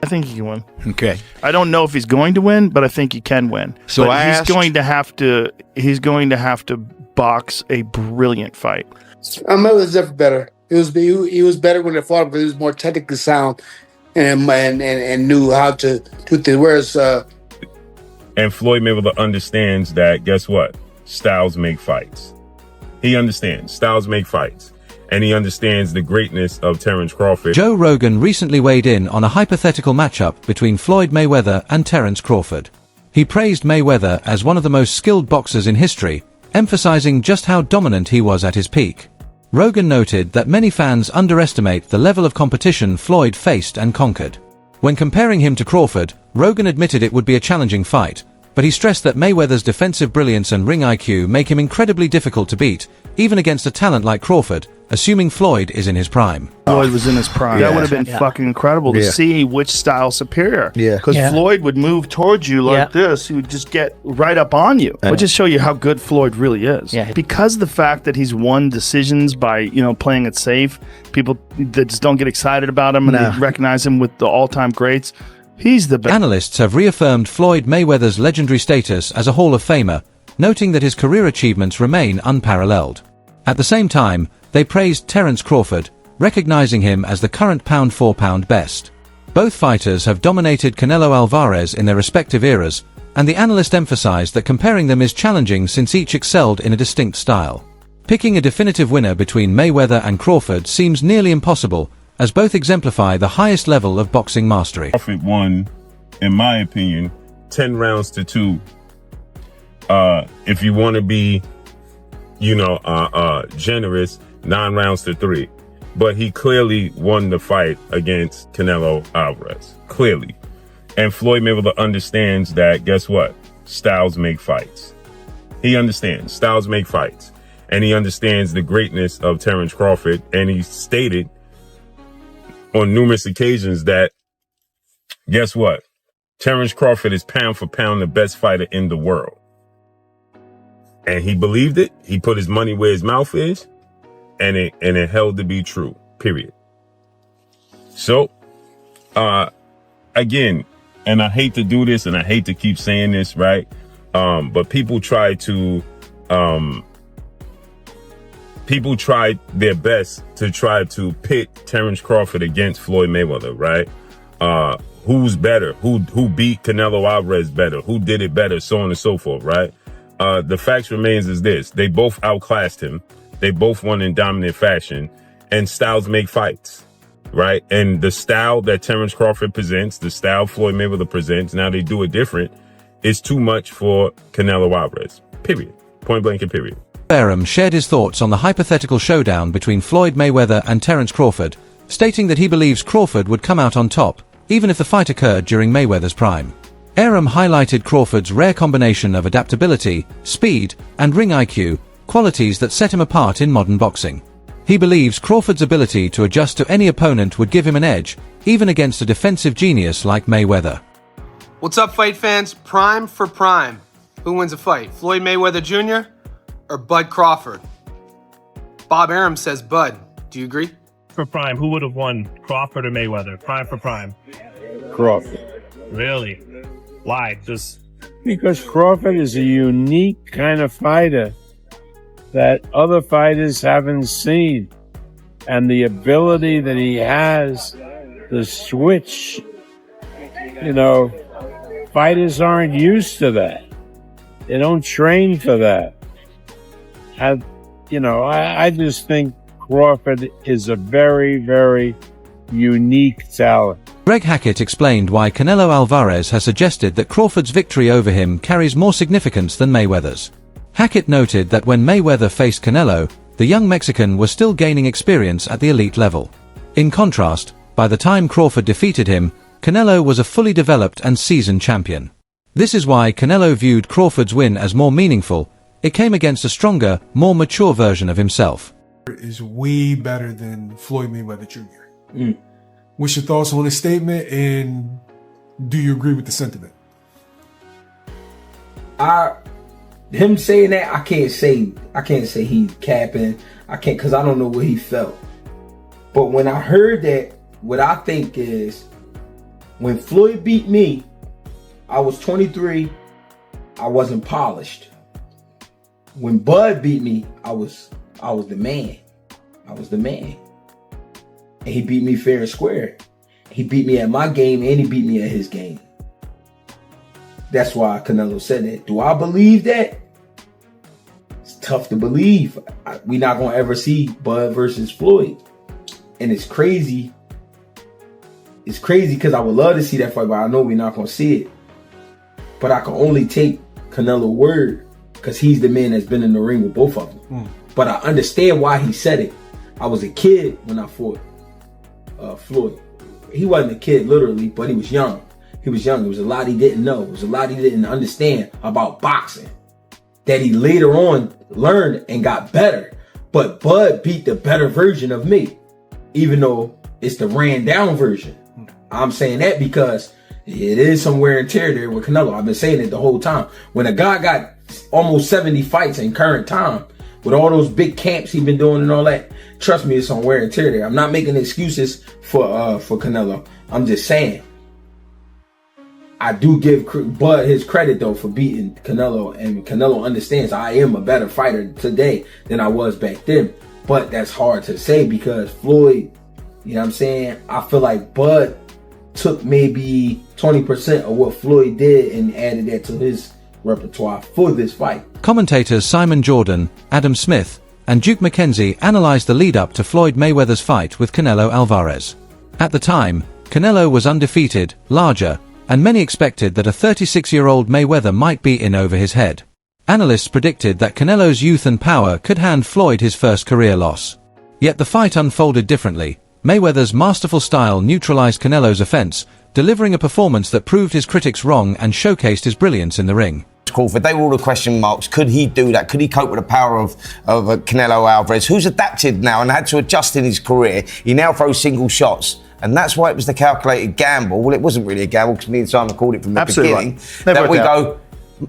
think he can win. Okay. I don't know if he's going to win, but I think he can win. So but he's going to have to box a brilliant fight. Mayweather's definitely better. He was better when they fought him because he was more technically sound and knew how to do things. Whereas and Floyd Mayweather understands that. Guess what? Styles make fights. He understands styles make fights. And he understands the greatness of Terence Crawford. Joe Rogan recently weighed in on a hypothetical matchup between Floyd Mayweather and Terence Crawford. He praised Mayweather as one of the most skilled boxers in history, emphasizing just how dominant he was at his peak. Rogan noted that many fans underestimate the level of competition Floyd faced and conquered. When comparing him to Crawford, Rogan admitted it would be a challenging fight, but he stressed that Mayweather's defensive brilliance and ring IQ make him incredibly difficult to beat, even against a talent like Crawford, assuming Floyd is in his prime. Floyd was in his prime. That would have been fucking incredible to see which style superior. Yeah. Because Floyd would move towards you like this. He would just get right up on you. It would just show you how good Floyd really is. Yeah. Because of the fact that he's won decisions by, playing it safe, people that just don't get excited about him and they recognize him with the all-time greats. He's the best. Analysts have reaffirmed Floyd Mayweather's legendary status as a Hall of Famer, noting that his career achievements remain unparalleled. At the same time, they praised Terence Crawford, recognizing him as the current pound-for-pound best. Both fighters have dominated Canelo Alvarez in their respective eras, and the analyst emphasized that comparing them is challenging since each excelled in a distinct style. Picking a definitive winner between Mayweather and Crawford seems nearly impossible, as both exemplify the highest level of boxing mastery. Crawford won, in my opinion, 10 rounds to 2. If you want to be, generous, 9 rounds to 3. But he clearly won the fight against Canelo Alvarez. Clearly. And Floyd Mayweather understands that, guess what? Styles make fights. He understands styles make fights. And he understands the greatness of Terence Crawford. And he stated on numerous occasions that, guess what? Terence Crawford is pound for pound the best fighter in the world. And he believed it. He put his money where his mouth is. And it held to be true, period. So, again, and I hate to do this and I hate to keep saying this, right? But people try their best to try to pit Terence Crawford against Floyd Mayweather, right? Who's better? Who beat Canelo Alvarez better? Who did it better? So on and so forth, right? The fact remains is this. They both outclassed him. They both won in dominant fashion, and styles make fights, right? And the style that Terence Crawford presents, the style Floyd Mayweather presents, now they do it different, is too much for Canelo Alvarez, period. Point blank and period. Arum shared his thoughts on the hypothetical showdown between Floyd Mayweather and Terence Crawford, stating that he believes Crawford would come out on top, even if the fight occurred during Mayweather's prime. Arum highlighted Crawford's rare combination of adaptability, speed, and ring IQ, qualities that set him apart in modern boxing. He believes Crawford's ability to adjust to any opponent would give him an edge, even against a defensive genius like Mayweather. What's up, fight fans? Prime for prime. Who wins a fight, Floyd Mayweather Jr. or Bud Crawford? Bob Arum says Bud. Do you agree? For prime, who would have won, Crawford or Mayweather? Prime for prime. Crawford. Really? Why? Just because Crawford is a unique kind of fighter that other fighters haven't seen. And the ability that he has to switch, fighters aren't used to that. They don't train for that. I just think Crawford is a very, very unique talent. Greg Hackett explained why Canelo Alvarez has suggested that Crawford's victory over him carries more significance than Mayweather's. Hackett noted that when Mayweather faced Canelo, the young Mexican was still gaining experience at the elite level. In contrast, by the time Crawford defeated him, Canelo was a fully developed and seasoned champion. This is why Canelo viewed Crawford's win as more meaningful. It came against a stronger, more mature version of himself. Is way better than Floyd Mayweather Jr. What's your thoughts on this statement, and do you agree with the sentiment? Him saying that, I can't say he's capping. I can't, because I don't know what he felt. But when I heard that, what I think is When Floyd beat me, I was 23. I wasn't polished. When Bud beat me, I was the man. I was the man. And he beat me fair and square. He beat me at my game and he beat me at his game. That's why Canelo said that. Do I believe that? It's tough to believe. We're not going to ever see Bud versus Floyd. And it's crazy. It's crazy because I would love to see that fight, but I know we're not going to see it. But I can only take Canelo's word because he's the man that's been in the ring with both of them. But I understand why he said it. I was a kid when I fought Floyd. He wasn't a kid literally, but he was young. He was young. There was a lot he didn't know. There was a lot he didn't understand about boxing that he later on learned and got better. But Bud beat the better version of me, even though it's the ran down version. I'm saying that because it is some wear and tear there with Canelo. I've been saying it the whole time. When a guy got almost 70 fights in current time, with all those big camps he's been doing and all that, trust me, it's some wear and tear there. I'm not making excuses for Canelo. I'm just saying. I do give Bud his credit though for beating Canelo, and Canelo understands I am a better fighter today than I was back then. But that's hard to say because Floyd, you know what I'm saying? I feel like Bud took maybe 20% of what Floyd did and added that to his repertoire for this fight. Commentators Simon Jordan, Adam Smith, and Duke McKenzie analyzed the lead-up to Floyd Mayweather's fight with Canelo Alvarez. At the time, Canelo was undefeated, larger, and many expected that a 36-year-old Mayweather might be in over his head. Analysts predicted that Canelo's youth and power could hand Floyd his first career loss. Yet the fight unfolded differently. Mayweather's masterful style neutralized Canelo's offense, delivering a performance that proved his critics wrong and showcased his brilliance in the ring. Crawford, they were all the question marks. Could he do that? Could he cope with the power of Canelo Alvarez, who's adapted now and had to adjust in his career? He now throws single shots. And that's why it was the calculated gamble. Well, it wasn't really a gamble because me and Simon called it from the beginning. Right. That we go,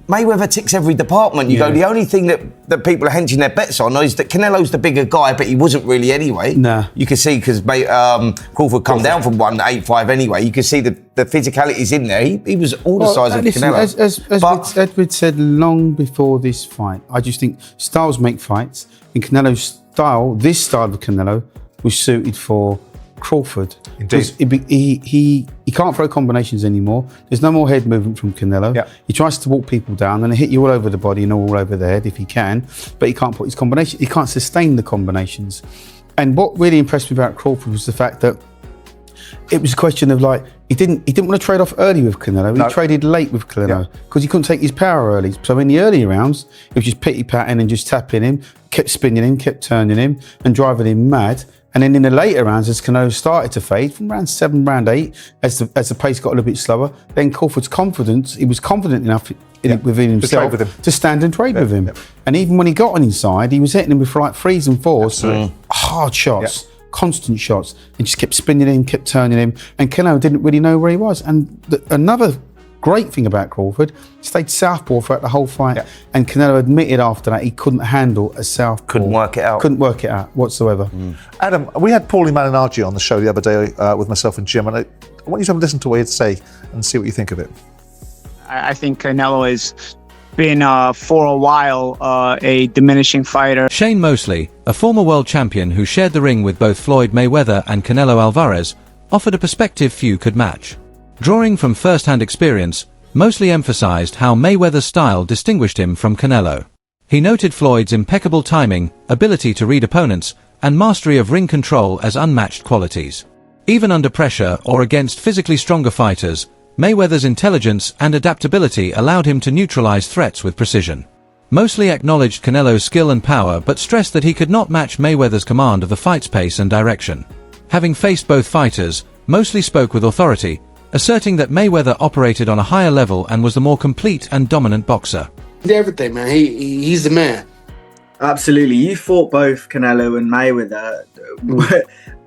Mayweather ticks every department. You go, the only thing that people are hedging their bets on is that Canelo's the bigger guy, but he wasn't really anyway. Nah. You can see because Crawford come down from 185 anyway. You can see the physicality's in there. He was all the size of Canelo. As Edward said long before this fight, I just think styles make fights. And Canelo's style, this style of Canelo, was suited for Crawford. Indeed. He can't throw combinations anymore. There's no more head movement from Canelo. Yeah. He tries to walk people down and hit you all over the body and all over the head if he can, but he can't put his combination. He can't sustain the combinations. And what really impressed me about Crawford was the fact that it was a question of like he didn't want to trade off early with Canelo. He traded late with Canelo because he couldn't take his power early. So in the early rounds, he was just pity patting and just tapping him, kept spinning him, kept turning him, and driving him mad. And then in the later rounds, as Canelo started to fade, from round 7, round 8, as the pace got a little bit slower, then Crawford's confidence, he was confident enough within himself to stand and trade with him. Yeah. And even when he got on inside, he was hitting him with like 3s and 4s, hard shots, constant shots, and just kept spinning him, kept turning him. And Canelo didn't really know where he was. And another great thing about Crawford, he stayed southpaw throughout the whole fight. Yeah. And Canelo admitted after that he couldn't handle a southpaw. Couldn't work it out whatsoever. Adam, we had Paulie Malignaggi on the show the other day with myself and Jim, and I want you to have a listen to what he had to say and see what you think of it. I think Canelo has been for a while a diminishing fighter. Shane Mosley, a former world champion who shared the ring with both Floyd Mayweather and Canelo Alvarez, offered a perspective few could match. Drawing from first-hand experience, Mosley emphasized how Mayweather's style distinguished him from Canelo. He noted Floyd's impeccable timing, ability to read opponents, and mastery of ring control as unmatched qualities. Even under pressure or against physically stronger fighters, Mayweather's intelligence and adaptability allowed him to neutralize threats with precision. Mosley acknowledged Canelo's skill and power but stressed that he could not match Mayweather's command of the fight's pace and direction. Having faced both fighters, Mosley spoke with authority, asserting that Mayweather operated on a higher level and was the more complete and dominant boxer. Everything, man. He's the man. Absolutely. You fought both Canelo and Mayweather.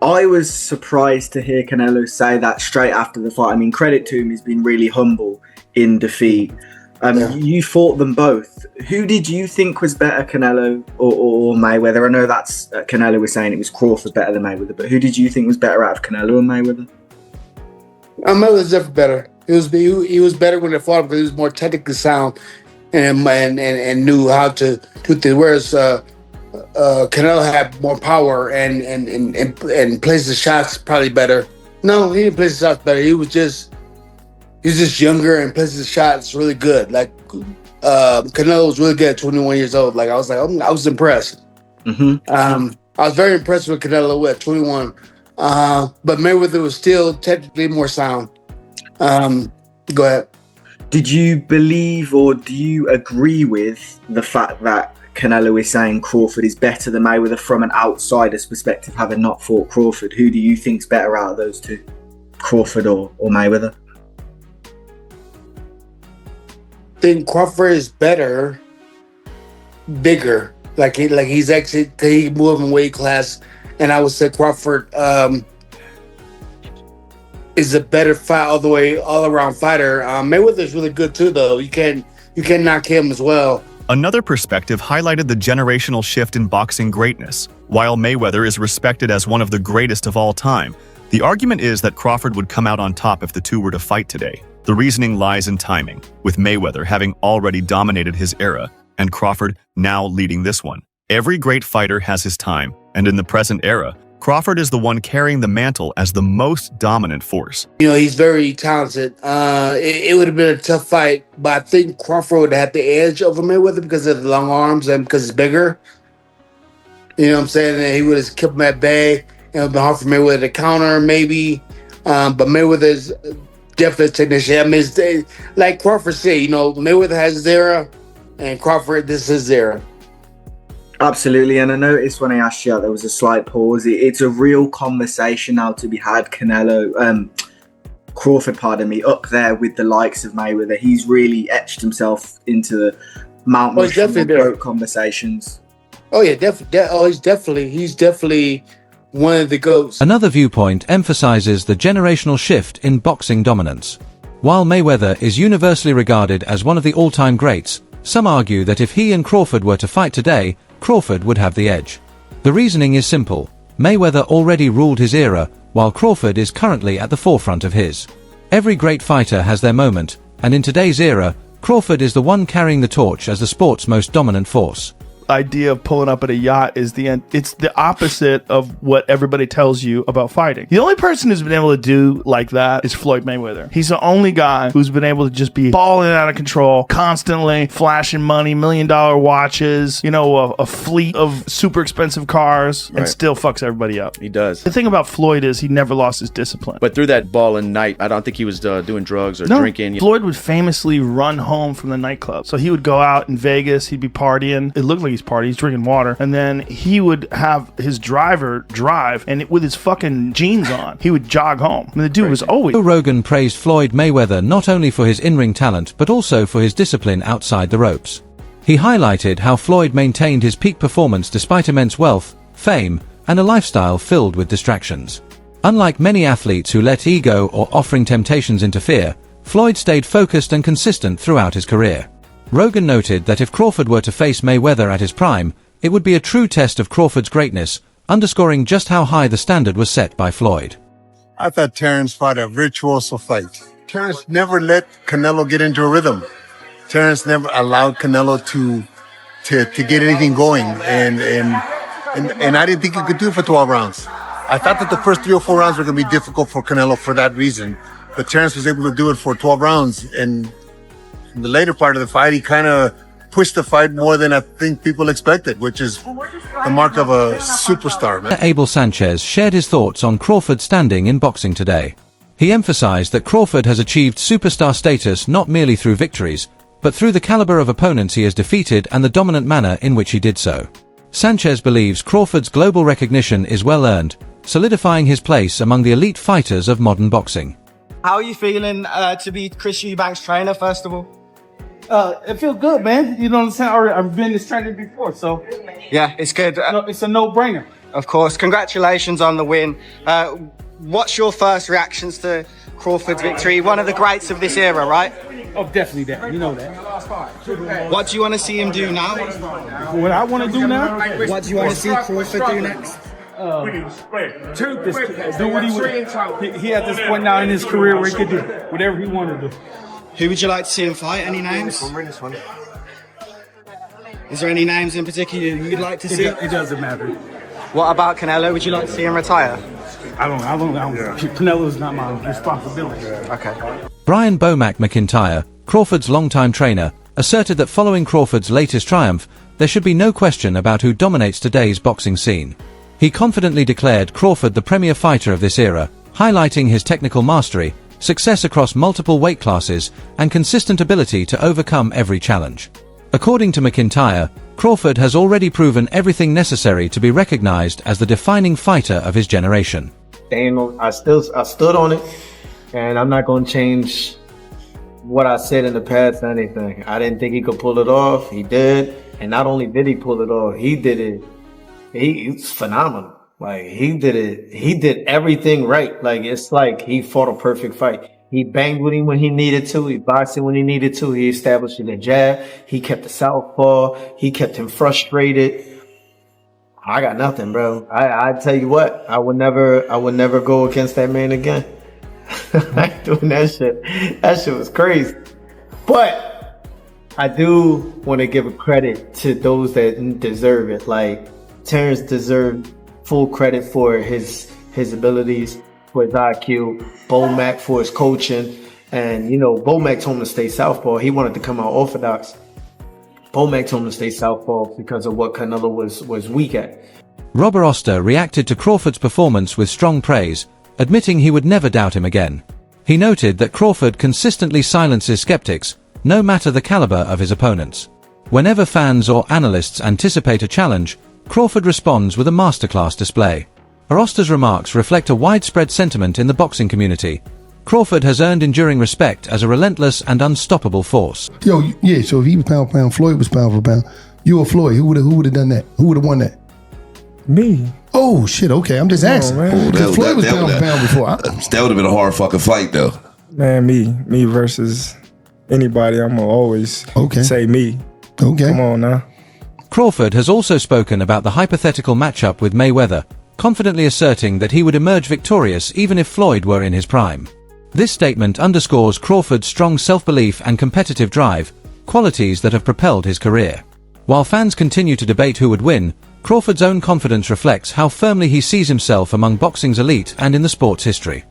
I was surprised to hear Canelo say that straight after the fight. I mean, credit to him, he's been really humble in defeat. You fought them both. Who did you think was better, Canelo or Mayweather? I know that's Canelo was saying it was Crawford better than Mayweather, but who did you think was better out of Canelo and Mayweather? Mayweather's definitely better. He was better when they fought because he was more technically sound and knew how to do things. Whereas Canelo had more power and placed the shots probably better. No, he didn't place the shots better. He was just younger and placed the shots really good. Like Canelo was really good at 21 years old. Like I was impressed. I was very impressed with Canelo at 21. But Mayweather was still technically more sound. Go ahead. Did you believe or do you agree with the fact that Canelo is saying Crawford is better than Mayweather from an outsider's perspective, having not fought Crawford? Who do you think's better out of those two, Crawford or Mayweather? I think Crawford is better, bigger. Like he's actually he move in weight class, and I would say Crawford is a better fight all around fighter. Mayweather's really good too, though. You can't knock him as well. Another perspective highlighted the generational shift in boxing greatness. While Mayweather is respected as one of the greatest of all time, the argument is that Crawford would come out on top if the two were to fight today. The reasoning lies in timing, with Mayweather having already dominated his era, and Crawford now leading this one. Every great fighter has his time, and in the present era, Crawford is the one carrying the mantle as the most dominant force. You know, he's very talented. It would have been a tough fight, but I think Crawford would have had the edge over Mayweather because of the long arms and because he's bigger. You know what I'm saying? And he would have kept him at bay. It would have been hard for Mayweather to counter, maybe. But Mayweather's definitely a technician. I mean, like Crawford said, you know, Mayweather has his era, and Crawford, this is his era. Absolutely, and I noticed when I asked you, there was a slight pause. It's a real conversation now to be had. Crawford, up there with the likes of Mayweather. He's really etched himself into the Mount Rushmore conversations. Oh yeah, definitely. He's definitely one of the GOATs. Another viewpoint emphasizes the generational shift in boxing dominance. While Mayweather is universally regarded as one of the all-time greats, some argue that if he and Crawford were to fight today, Crawford would have the edge. The reasoning is simple. Mayweather already ruled his era, while Crawford is currently at the forefront of his. Every great fighter has their moment, and in today's era, Crawford is the one carrying the torch as the sport's most dominant force. Idea of pulling up at a yacht is it's the opposite of what everybody tells you about fighting. The only person who's been able to do like that is Floyd Mayweather. He's the only guy who's been able to just be balling out of control, constantly flashing money, $1 million watches, a fleet of super expensive cars, and still fucks everybody up. He does. The thing about Floyd is he never lost his discipline. But through that balling night, I don't think he was doing drugs or drinking. Floyd would famously run home from the nightclub. So he would go out in Vegas, he'd be partying. It looked like he's drinking water, and then he would have his driver drive, and with his fucking jeans on, he would jog home. I mean, the dude was always... Joe Rogan praised Floyd Mayweather not only for his in-ring talent, but also for his discipline outside the ropes. He highlighted how Floyd maintained his peak performance despite immense wealth, fame, and a lifestyle filled with distractions. Unlike many athletes who let ego or offering temptations interfere, Floyd stayed focused and consistent throughout his career. Rogan noted that if Crawford were to face Mayweather at his prime, it would be a true test of Crawford's greatness, underscoring just how high the standard was set by Floyd. I thought Terence fought a virtuoso fight. Terence never let Canelo get into a rhythm. Terence never allowed Canelo to get anything going, and I didn't think he could do it for 12 rounds. I thought that the first 3 or 4 rounds were going to be difficult for Canelo for that reason, but Terence was able to do it for 12 rounds, and in the later part of the fight, he kind of pushed the fight more than I think people expected, which is the mark of a superstar, man. Abel Sanchez shared his thoughts on Crawford's standing in boxing today. He emphasized that Crawford has achieved superstar status not merely through victories, but through the caliber of opponents he has defeated and the dominant manner in which he did so. Sanchez believes Crawford's global recognition is well earned, solidifying his place among the elite fighters of modern boxing. How are you feeling to be Chris Eubank's trainer, first of all? It feels good, man. You know what I'm saying? I've been this trainer before, so... Yeah, it's good. It's a no-brainer. Of course. Congratulations on the win. What's your first reactions to Crawford's victory? One of the greats of this era, right? Oh, definitely that. You know that. What do you want to see him do now? What I want to do now? What do you want to see Crawford do next? Truth is, do what he at this point now in his career where he could do whatever he wanted to do. Who would you like to see him fight? Any names? Is there any names in particular you'd like to see? It doesn't matter. What about Canelo? Would you like to see him retire? I don't. Canelo's not my responsibility. Okay. Brian Bomac McIntyre, Crawford's longtime trainer, asserted that following Crawford's latest triumph, there should be no question about who dominates today's boxing scene. He confidently declared Crawford the premier fighter of this era, highlighting his technical mastery, success across multiple weight classes, and consistent ability to overcome every challenge. According to McIntyre, Crawford has already proven everything necessary to be recognized as the defining fighter of his generation. I stood on it, and I'm not going to change what I said in the past or anything. I didn't think he could pull it off. He did. And not only did he pull it off, he did it. He's phenomenal. Like, he did it. He did everything right. Like, it's like he fought a perfect fight. He banged with him when he needed to. He boxed him when he needed to. He established the jab. He kept the southpaw. He kept him frustrated. I got nothing, bro. I tell you what, I would never go against that man again. I ain't doing that shit. That shit was crazy. But I do want to give a credit to those that deserve it. Like, Terence deserved full credit for his abilities, for his IQ, Bomac for his coaching. And, you know, Bomac told him to stay southpaw. He wanted to come out orthodox. Bomac told him to stay southpaw because of what Canelo was weak at. Robert Oster reacted to Crawford's performance with strong praise, admitting he would never doubt him again. He noted that Crawford consistently silences skeptics, no matter the caliber of his opponents. Whenever fans or analysts anticipate a challenge, Crawford responds with a masterclass display. Oster's remarks reflect a widespread sentiment in the boxing community. Crawford has earned enduring respect as a relentless and unstoppable force. So if he was pound for pound, Floyd was pound for pound. You or Floyd, who would have done that? Who would have won that? Me. Oh shit! Okay, I'm just asking. Because Floyd was pound for pound before. That would have been a hard fucking fight, though. Man, me versus anybody. I'm gonna always say me. Okay. Come on now. Crawford has also spoken about the hypothetical matchup with Mayweather, confidently asserting that he would emerge victorious even if Floyd were in his prime. This statement underscores Crawford's strong self-belief and competitive drive, qualities that have propelled his career. While fans continue to debate who would win, Crawford's own confidence reflects how firmly he sees himself among boxing's elite and in the sport's history.